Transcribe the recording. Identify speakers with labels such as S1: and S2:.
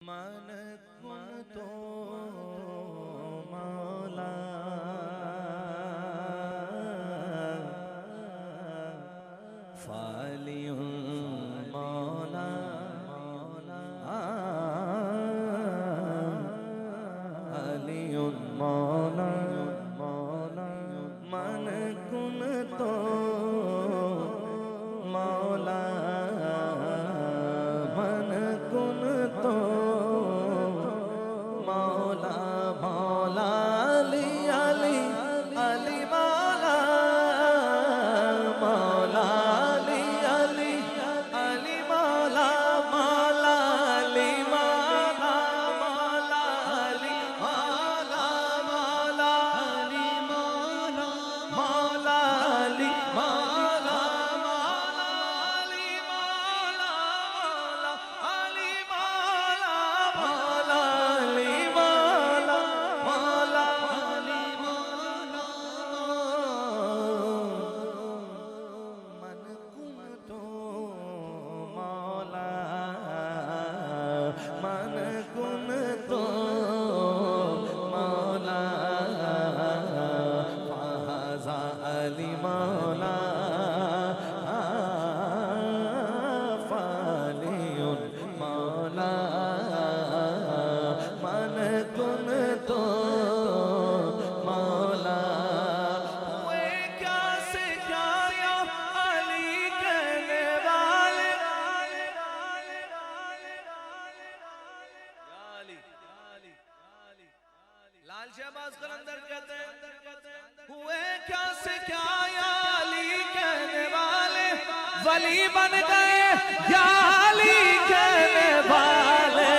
S1: मन कुन तो मौला फालियुल मौला अलियुल मौला मन कुन तो मौला मन कुन तो मौला मौला अली अली अली मौला मौला अली अली अली मौला मौला अली मौला मौला अली मौला मौला अली मौला मौला अली मौला मन कुन तो मौला फाज़ा अली मौला फालियुल मौला मन कुन तो मौला हुए क्या से क्या या अली कहने वाले लाल शहबाज कलंदर कहते हैं हुए क्या से क्या या अली कहने वाले वली बन गए या अली कहने वाले